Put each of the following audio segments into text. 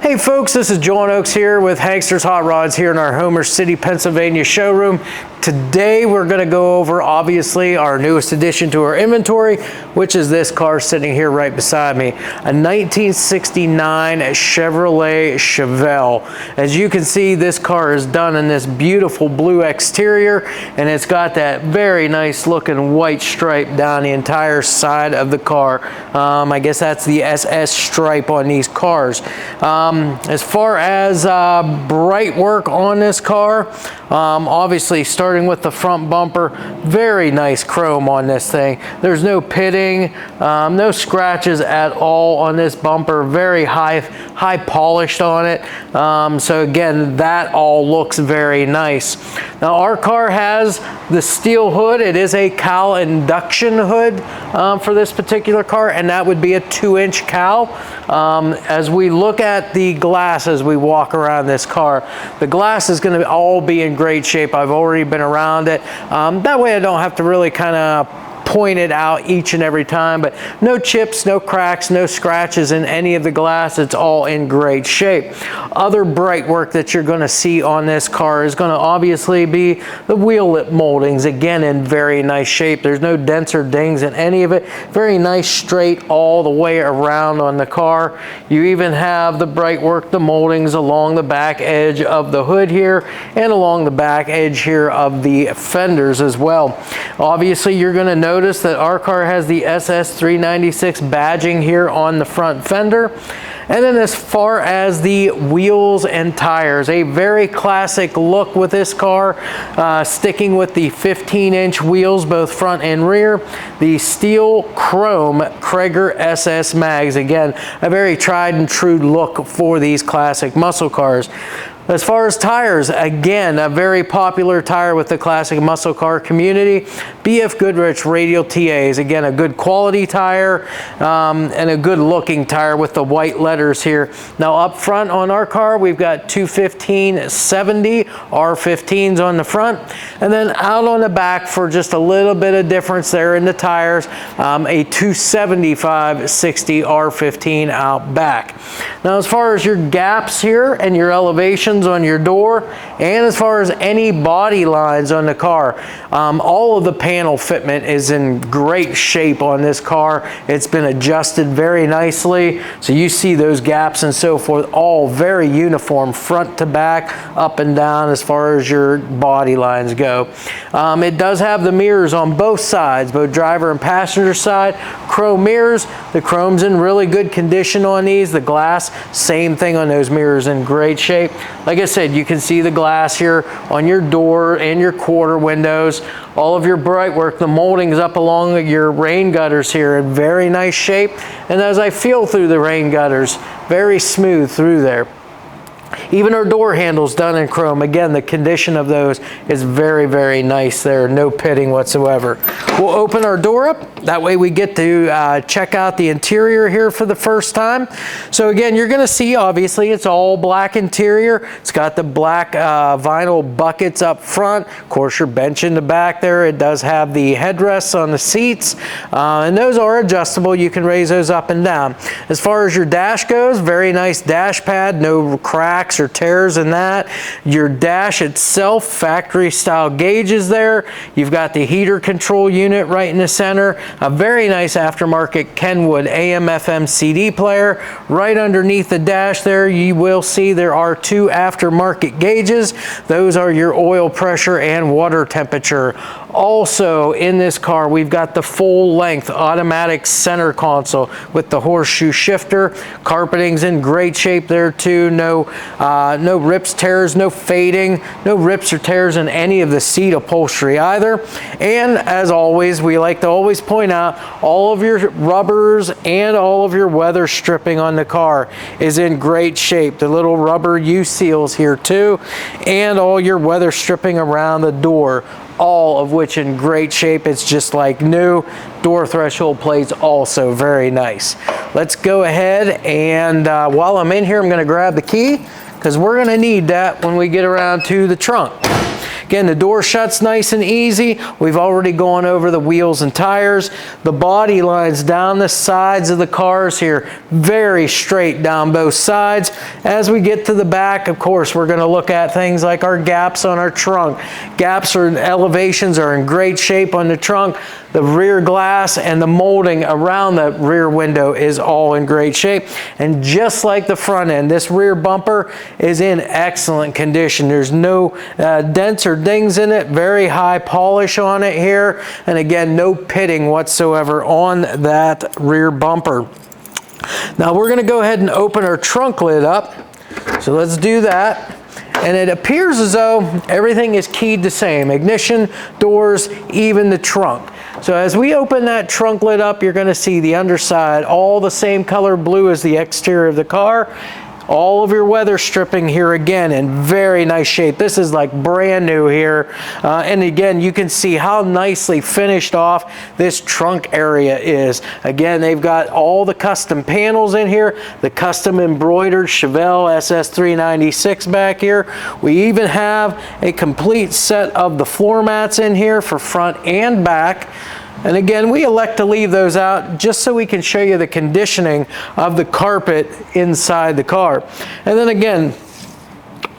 Hey folks, this is John Oakes here with Hankster's Hot Rods here in our Homer City, Pennsylvania showroom. Today we're going to go over obviously our newest addition to our inventory, which is this car sitting here right beside me, a 1969 Chevrolet Chevelle. As you can see, this car is done in this beautiful blue exterior, and it's got that very nice looking white stripe down the entire side of the car. I guess that's the SS stripe on these cars. As far as bright work on this car, obviously starting with the front bumper, very nice chrome on this thing. There's no pitting, no scratches at all on this bumper, very high polished on it. So again, that all looks very nice. Now our car has the steel hood. It is a cowl induction hood for this particular car, and that would be a 2-inch cowl. As we look at the glass as we walk around this car, the glass is going to all be in great shape. I've already been around it. That way I don't have to really kind of point it out each and every time, but no chips, no cracks, no scratches in any of the glass. It's all in great shape. Other bright work that you're going to see on this car is going to obviously be the wheel lip moldings, again in very nice shape. There's no dents or dings in any of it. Very nice straight all the way around on the car. You even have the bright work, the moldings along the back edge of the hood here and along the back edge here of the fenders as well. Obviously you're going to notice that our car has the SS396 badging here on the front fender. And then as far as the wheels and tires, a very classic look with this car, sticking with the 15-inch wheels, both front and rear. The steel chrome Cragar SS mags, again, a very tried and true look for these classic muscle cars. As far as tires, again, a very popular tire with the classic muscle car community. BFGoodrich Radial TAs, again, a good quality tire and a good looking tire with the white letters here. Now up front on our car, we've got 215/70 R15s on the front, and then out on the back for just a little bit of difference there in the tires, a 275/60 R15 out back. Now as far as your gaps here and your elevations on your door, and as far as any body lines on the car, all of the panel fitment is in great shape on this car. It's been adjusted very nicely, so you see those gaps and so forth, all very uniform front to back, up and down as far as your body lines go. It does have the mirrors on both sides, both driver and passenger side, chrome mirrors. The chrome's in really good condition on these. The glass, same thing on those mirrors, in great shape. Like I said, you can see the glass here on your door and your quarter windows. All of your bright work, the moldings up along your rain gutters here in very nice shape. And as I feel through the rain gutters, very smooth through there. Even our door handles done in chrome. Again, the condition of those is very, very nice there. No pitting whatsoever. We'll open our door up. That way we get to check out the interior here for the first time. So again, you're going to see, obviously, it's all black interior. It's got the black vinyl buckets up front. Of course, your bench in the back there. It does have the headrests on the seats. And those are adjustable. You can raise those up and down. As far as your dash goes, very nice dash pad. No cracks or tears in that. Your dash itself, factory style gauges there. You've got the heater control unit right in the center. A very nice aftermarket Kenwood AM/FM CD player. Right underneath the dash there, you will see there are 2 aftermarket gauges. Those are your oil pressure and water temperature. Also in this car, we've got the full length automatic center console with the horseshoe shifter. Carpeting's in great shape there too. No rips, tears, no fading, no rips or tears in any of the seat upholstery either. And as always, we like to always point out, all of your rubbers and all of your weather stripping on the car is in great shape. The little rubber U-seals here too, and all your weather stripping around the door, all of which in great shape. It's just like new. Door threshold plates also very nice. Let's go ahead and while I'm in here, I'm going to grab the key, because we're going to need that when we get around to the trunk. Again, the door shuts nice and easy. We've already gone over the wheels and tires. The body lines down the sides of the cars here, very straight down both sides. As we get to the back, of course, we're going to look at things like our gaps on our trunk. Gaps or elevations are in great shape on the trunk. The rear glass and the molding around the rear window is all in great shape. And just like the front end, this rear bumper is in excellent condition. There's no dents or dings in it. Very high polish on it here. And again, no pitting whatsoever on that rear bumper. Now we're going to go ahead and open our trunk lid up. So let's do that. And it appears as though everything is keyed the same. Ignition, doors, even the trunk. So as we open that trunk lid up, you're going to see the underside, all the same color blue as the exterior of the car. All of your weather stripping here again in very nice shape. This is like brand new here. And again, you can see how nicely finished off this trunk area is. Again, they've got all the custom panels in here, the custom embroidered Chevelle SS396 back here. We even have a complete set of the floor mats in here for front and back. And again, we elect to leave those out just so we can show you the conditioning of the carpet inside the car. And then again,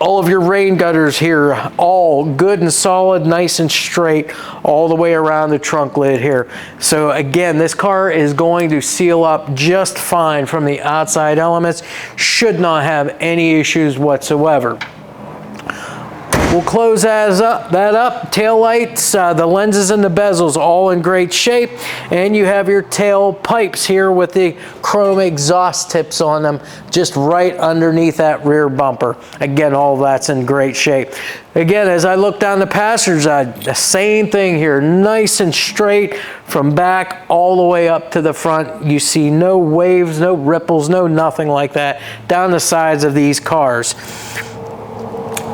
all of your rain gutters here, all good and solid, nice and straight, all the way around the trunk lid here. So again, this car is going to seal up just fine from the outside elements. Should not have any issues whatsoever. We'll close that up. Tail lights, the lenses and the bezels all in great shape. And you have your tail pipes here with the chrome exhaust tips on them, just right underneath that rear bumper. Again, all of that's in great shape. Again, as I look down the passenger side, the same thing here, nice and straight from back all the way up to the front. You see no waves, no ripples, no nothing like that down the sides of these cars.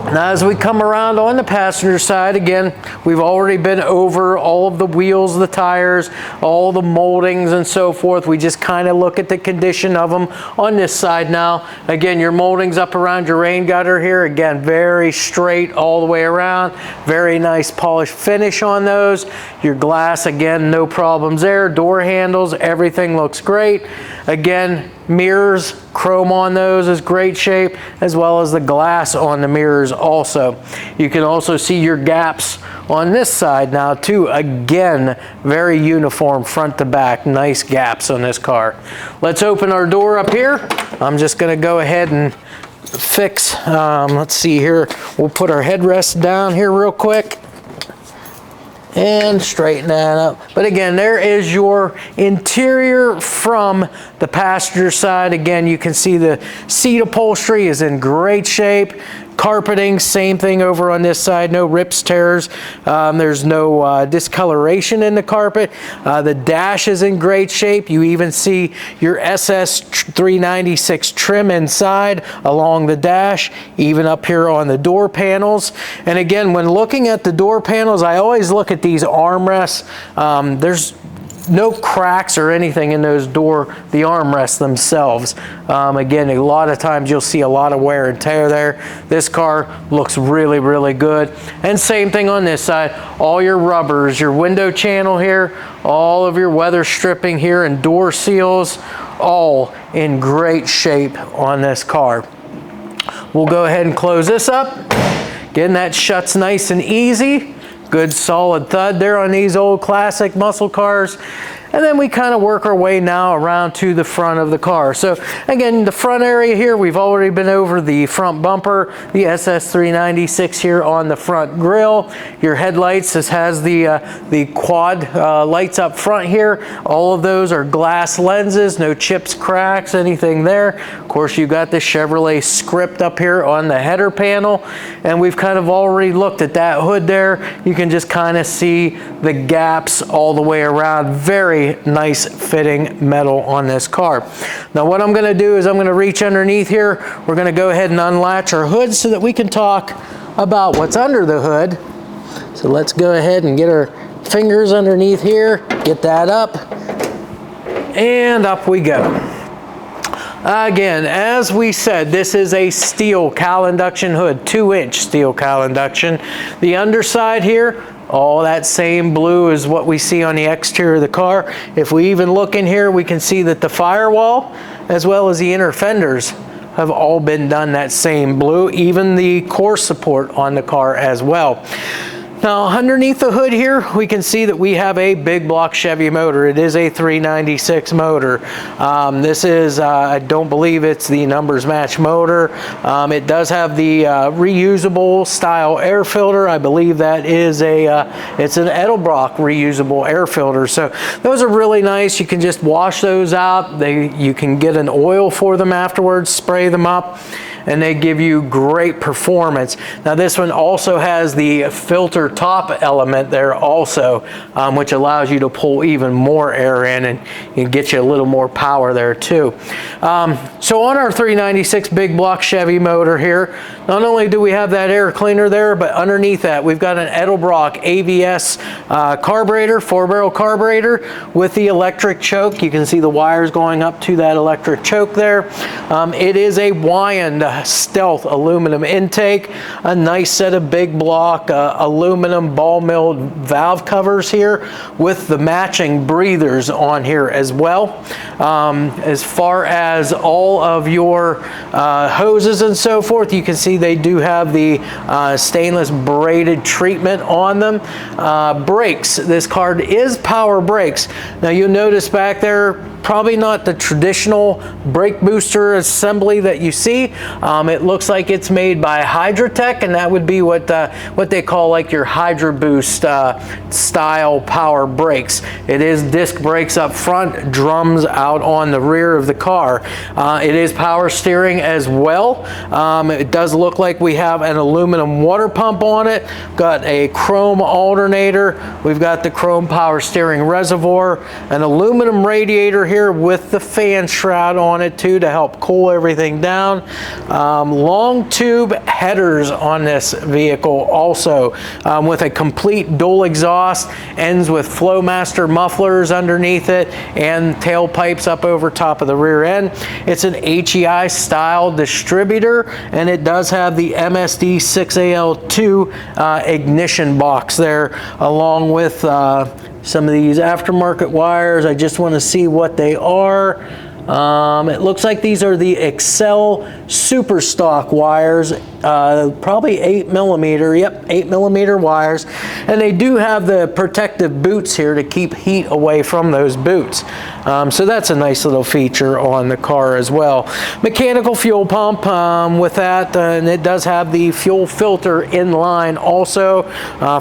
Now as we come around on the passenger side, again, we've already been over all of the wheels, the tires, all the moldings and so forth. We just kind of look at the condition of them on this side now. Again, your moldings up around your rain gutter here, again, very straight all the way around. Very nice polished finish on those. Your glass, again, no problems there. Door handles, everything looks great. Again, mirrors, chrome on those is great shape, as well as the glass on the mirrors also. You can also see your gaps on this side now too. Again, very uniform front to back, nice gaps on this car. Let's open our door up here. I'm just going to go ahead and fix, let's see here, we'll put our headrest down here real quick and straighten that up. But again, there is your interior from the passenger side. Again, you can see the seat upholstery is in great shape. Carpeting, same thing over on this side, no rips, tears. There's no discoloration in the carpet. The dash is in great shape. You even see your SS396 trim inside along the dash, even up here on the door panels. And again, when looking at the door panels, I always look at these armrests. There's no cracks or anything in those the armrests themselves. Again, a lot of times you'll see a lot of wear and tear there. This car looks really, really good. And same thing on this side, all your rubbers, your window channel here, all of your weather stripping here and door seals, all in great shape on this car. We'll go ahead and close this up. Again, that shuts nice and easy. Good solid thud there on these old classic muscle cars. And then we kind of work our way now around to the front of the car. So again, the front area here, we've already been over the front bumper, the SS396 here on the front grille. Your headlights, this has the quad lights up front here. All of those are glass lenses, no chips, cracks, anything there. Of course, you've got the Chevrolet script up here on the header panel. And we've kind of already looked at that hood there. You can just kind of see the gaps all the way around. Very nice fitting metal on this car. Now what I'm going to do is I'm going to reach underneath here. We're going to go ahead and unlatch our hood so that we can talk about what's under the hood. So let's go ahead and get our fingers underneath here, get that up, and up we go. Again, as we said, this is a steel cowl induction hood, 2-inch steel cowl induction. The underside here, all that same blue is what we see on the exterior of the car. If we even look in here, we can see that the firewall as well as the inner fenders have all been done that same blue, even the core support on the car as well. Now underneath the hood here, we can see that we have a big block Chevy motor. It is a 396 motor. This is, I don't believe it's the numbers match motor. It does have the reusable style air filter. I believe that is it's an Edelbrock reusable air filter. So those are really nice. You can just wash those out. You can get an oil for them afterwards, spray them up, and they give you great performance. Now this one also has the filter top element there also, which allows you to pull even more air in and get you a little more power there too. So on our 396 big block Chevy motor here, not only do we have that air cleaner there, but underneath that we've got an Edelbrock AVS carburetor, 4-barrel carburetor with the electric choke. You can see the wires going up to that electric choke there. It is a Weiand Stealth aluminum intake, a nice set of big block aluminum ball milled valve covers here with the matching breathers on here as well. As far as all of your hoses and so forth, you can see they do have the stainless braided treatment on them. Brakes, this car is power brakes. Now you'll notice back there, probably not the traditional brake booster assembly that you see. It looks like it's made by Hydrotech, and that would be what they call like your Hydro Boost style power brakes. It is disc brakes up front, drums out on the rear of the car. It is power steering as well. It does look like we have an aluminum water pump on it. Got a chrome alternator. We've got the chrome power steering reservoir, an aluminum radiator here with the fan shroud on it too to help cool everything down. Long tube headers on this vehicle also, with a complete dual exhaust, ends with Flowmaster mufflers underneath it and tailpipes up over top of the rear end. It's an HEI style distributor, and it does have the MSD 6AL2 ignition box there, along with some of these aftermarket wires. I just want to see what they are. It looks like these are the Excel Super Stock wires, probably 8mm, yep, 8mm wires, and they do have the protective boots here to keep heat away from those boots. So that's a nice little feature on the car as well. Mechanical fuel pump with that, and it does have the fuel filter in line also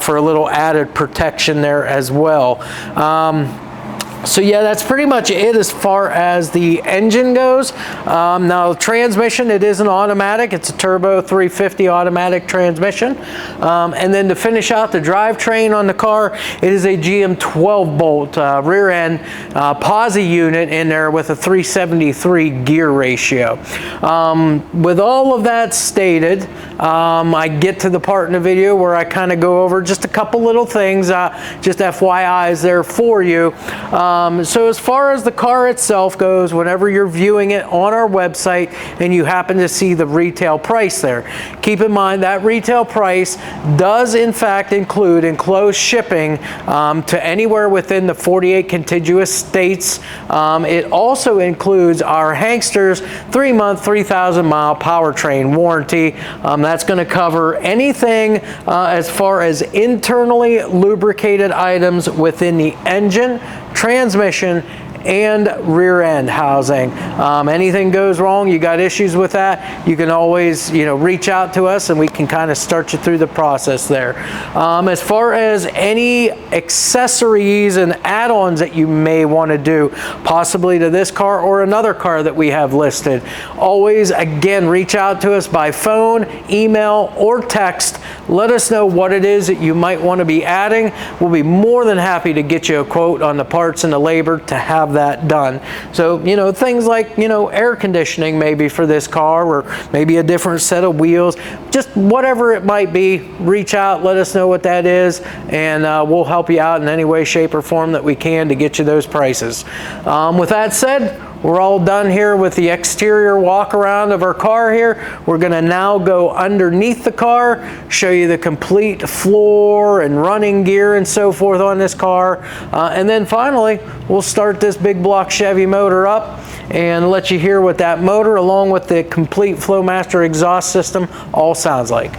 for a little added protection there as well. So yeah, that's pretty much it as far as the engine goes. Now transmission, it is an automatic. It's a turbo 350 automatic transmission. And then to finish out the drivetrain on the car, it is a GM 12-bolt rear end POSI unit in there with a 373 gear ratio. With all of that stated, I get to the part in the video where I kind of go over just a couple little things, just FYIs there for you. So as far as the car itself goes, whenever you're viewing it on our website and you happen to see the retail price there, keep in mind that retail price does in fact include enclosed shipping to anywhere within the 48 contiguous states. It also includes our Hankster's 3-month, 3,000-mile powertrain warranty. That's going to cover anything as far as internally lubricated items within the engine, transmission, and rear end housing. Anything goes wrong, you got issues with that, you can always, reach out to us and we can kind of start you through the process there. As far as any accessories and add-ons that you may want to do, possibly to this car or another car that we have listed, always, again, reach out to us by phone, email, or text. Let us know what it is that you might want to be adding. We'll be more than happy to get you a quote on the parts and the labor to have that done. So, things like, air conditioning maybe for this car, or maybe a different set of wheels, just whatever it might be, reach out, let us know what that is, and we'll help you out in any way, shape, or form that we can to get you those prices. With that said, we're all done here with the exterior walk around of our car here. We're gonna now go underneath the car, show you the complete floor and running gear and so forth on this car. And then finally, we'll start this big block Chevy motor up and let you hear what that motor along with the complete Flowmaster exhaust system all sounds like.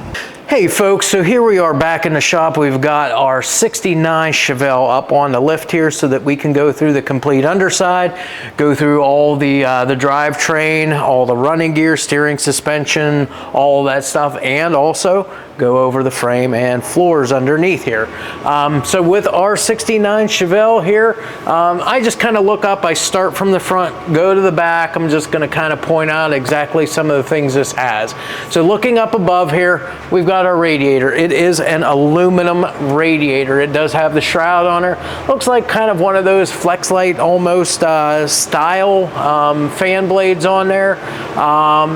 Hey folks, so here we are back in the shop. We've got our 69 Chevelle up on the lift here so that we can go through the complete underside, go through all the drivetrain, all the running gear, steering, suspension, all of that stuff, and also go over the frame and floors underneath here. So with our 69 Chevelle here, I just kind of look up, I start from the front, go to the back. I'm just gonna kind of point out exactly some of the things this has. So looking up above here, we've got our radiator. It is an aluminum radiator. It does have the shroud on her. Looks like kind of one of those Flexlight almost style fan blades on there.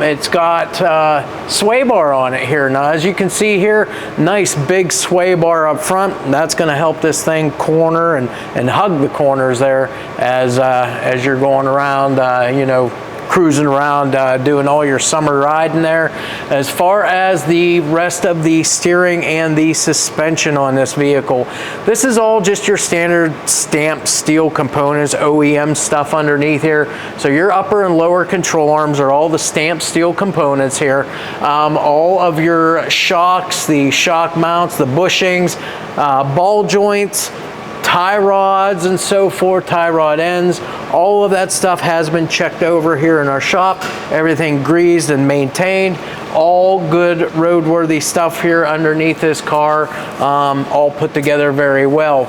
It's got sway bar on it here. Now as you can see here, nice big sway bar up front. That's going to help this thing corner and hug the corners there as you're going around, you know, cruising around doing all your summer riding there. As far as the rest of the steering and the suspension on this vehicle, this is all just your standard stamped steel components, OEM stuff underneath here. So your upper and lower control arms are all the stamped steel components here. All of your shocks, the shock mounts, the bushings, ball joints, tie rods and so forth, tie rod ends, all of that stuff has been checked over here in our shop. Everything greased and maintained. All good roadworthy stuff here underneath this car, all put together very well.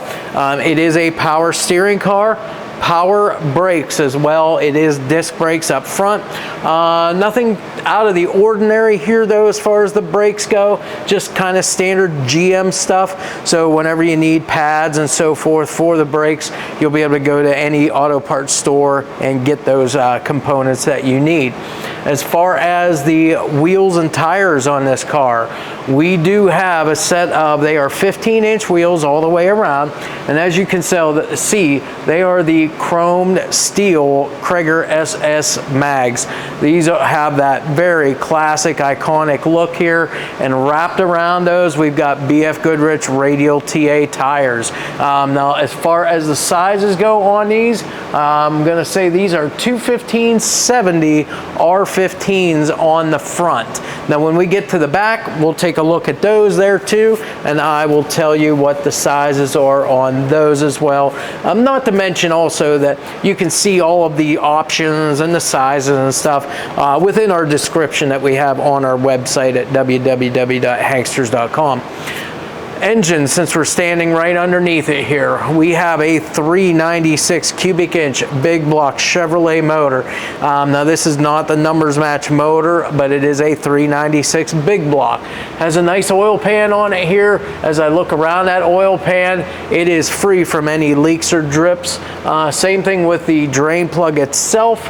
It is a power steering car. Power brakes as well. It is disc brakes up front. Nothing out of the ordinary here though as far as the brakes go, just kind of standard GM stuff. So whenever you need pads and so forth for the brakes, you'll be able to go to any auto parts store and get those components that you need. As far as the wheels and tires on this car, we do have a set of, they are 15-inch wheels all the way around, and as you can see, they are the chromed steel Cragar SS mags. These have that very classic, iconic look here, and wrapped around those, we've got BFGoodrich Radial TA tires. Now, as far as the sizes go on these, I'm gonna say these are 215/70 R15s on the front. Now, when we get to the back, we'll take a look at those there too, and I will tell you what the sizes are on those as well. Not to mention also that you can see all of the options and the sizes and stuff within our description that we have on our website at www.hanksters.com. Engine, since we're standing right underneath it here, we have a 396 cubic inch big block Chevrolet motor. Now this is not the numbers match motor, but it is a 396 big block. Has a nice oil pan on it here. As I look around that oil pan, it is free from any leaks or drips. Same thing with the drain plug itself.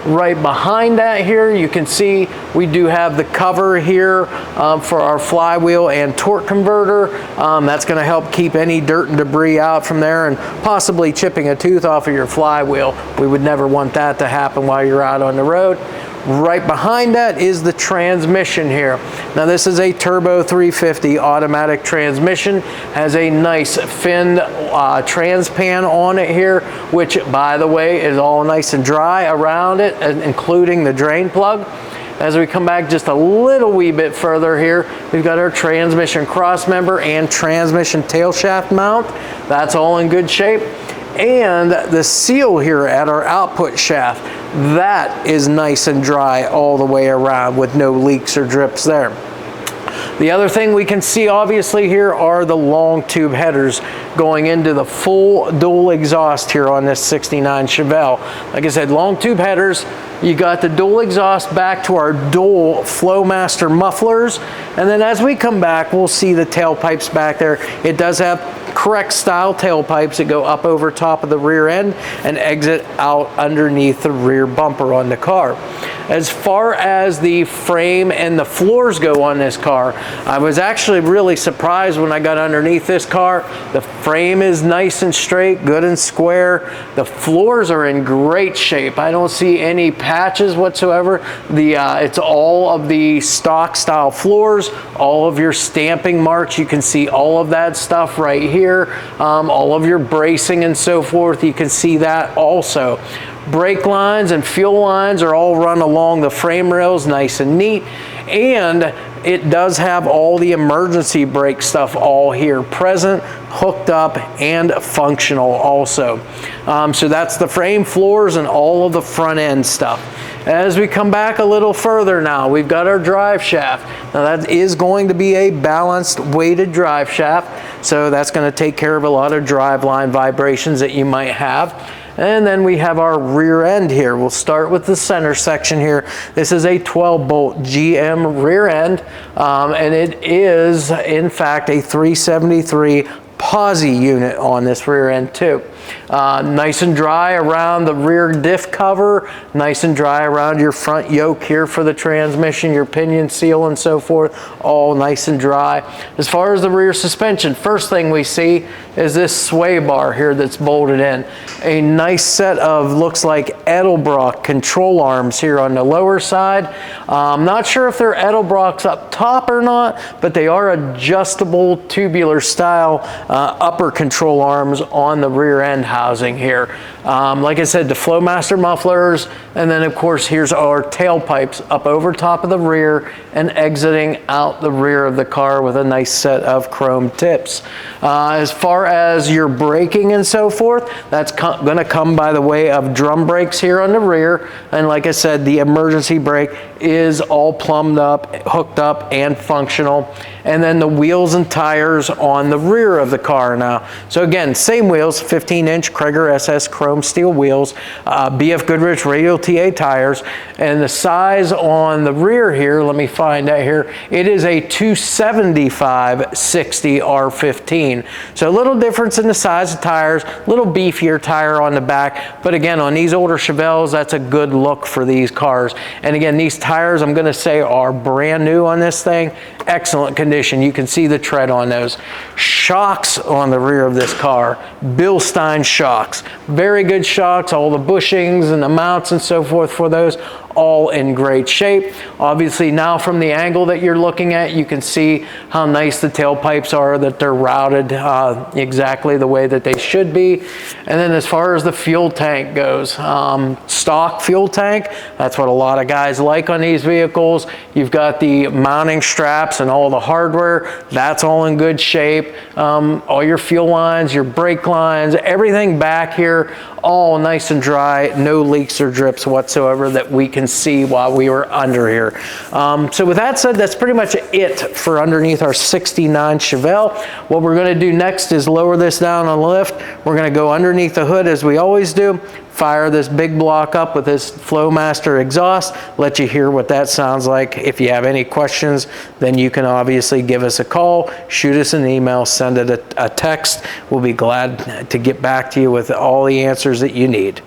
Right behind that here, you can see we do have the cover here for our flywheel and torque converter. That's going to help keep any dirt and debris out from there and possibly chipping a tooth off of your flywheel. We would never want that to happen while you're out on the road. Right behind that is the transmission here. Now this is a turbo 350 automatic transmission, has a nice fin transpan on it here, which by the way is all nice and dry around it, including the drain plug. As we come back just a little wee bit further here, we've got our transmission cross member and transmission tail shaft mount. That's all in good shape. And the seal here at our output shaft, that is nice and dry all the way around with no leaks or drips there. The other thing we can see obviously here are the long tube headers going into the full dual exhaust here on this 69 Chevelle. Like I said, long tube headers. You got the dual exhaust back to our dual Flowmaster mufflers. And then as we come back, we'll see the tailpipes back there. It does have correct style tailpipes that go up over top of the rear end and exit out underneath the rear bumper on the car. As far as the frame and the floors go on this car, I was actually really surprised when I got underneath this car. The frame is nice and straight, good and square. The floors are in great shape. I don't see any patches whatsoever. It's all of the stock style floors, all of your stamping marks. You can see all of that stuff right here. All of your bracing and so forth, you can see that also. Brake lines and fuel lines are all run along the frame rails, nice and neat. And it does have all the emergency brake stuff all here present, hooked up, and functional also. So that's the frame, floors, and all of the front end stuff. As we come back a little further now, we've got our drive shaft. Now that is going to be a balanced weighted drive shaft, so that's going to take care of a lot of drive line vibrations that you might have. And then we have our rear end here. We'll start with the center section here. This is a 12-bolt GM rear end, and it is, in fact, a 373 POSI unit on this rear end too. Nice and dry around the rear diff cover, nice and dry around your front yoke here for the transmission, your pinion seal and so forth, all nice and dry. As far as the rear suspension, first thing we see is this sway bar here that's bolted in. A nice set of, looks like Edelbrock control arms here on the lower side. I'm not sure if they're Edelbrocks up top or not, but they are adjustable tubular style upper control arms on the rear end housing here. Like I said, the Flowmaster mufflers, and then of course here's our tailpipes up over top of the rear and exiting out the rear of the car with a nice set of chrome tips. As far as your braking and so forth, that's going to come by the way of drum brakes here on the rear, and like I said, the emergency brake is all plumbed up, hooked up, and functional. And then the wheels and tires on the rear of the car now. So again, same wheels, 15-inch Cragar SS chrome steel wheels, BFGoodrich Radial TA tires, and the size on the rear here, let me find out here, it is a 275/60 R15. So a little difference in the size of tires, a little beefier tire on the back, but again, on these older Chevelles, that's a good look for these cars. And again, these tires, I'm gonna say, are brand new on this thing, excellent condition. You can see the tread on those. Shocks on the rear of this car, Bilstein shocks, very good shocks, all the bushings and the mounts and so forth for those, all in great shape. Obviously now from the angle that you're looking at, you can see how nice the tailpipes are, that they're routed exactly the way that they should be. And then as far as the fuel tank goes, stock fuel tank, that's what a lot of guys like on these vehicles. You've got the mounting straps and all the hardware, that's all in good shape. All your fuel lines, your brake lines, everything back here, all nice and dry, no leaks or drips whatsoever that we can see while we were under here. So with that said, that's pretty much it for underneath our 69 Chevelle. What we're gonna do next is lower this down on the lift. We're gonna go underneath the hood as we always do, fire this big block up with this Flowmaster exhaust, let you hear what that sounds like. If you have any questions, then you can obviously give us a call, shoot us an email, send it a text. We'll be glad to get back to you with all the answers that you need.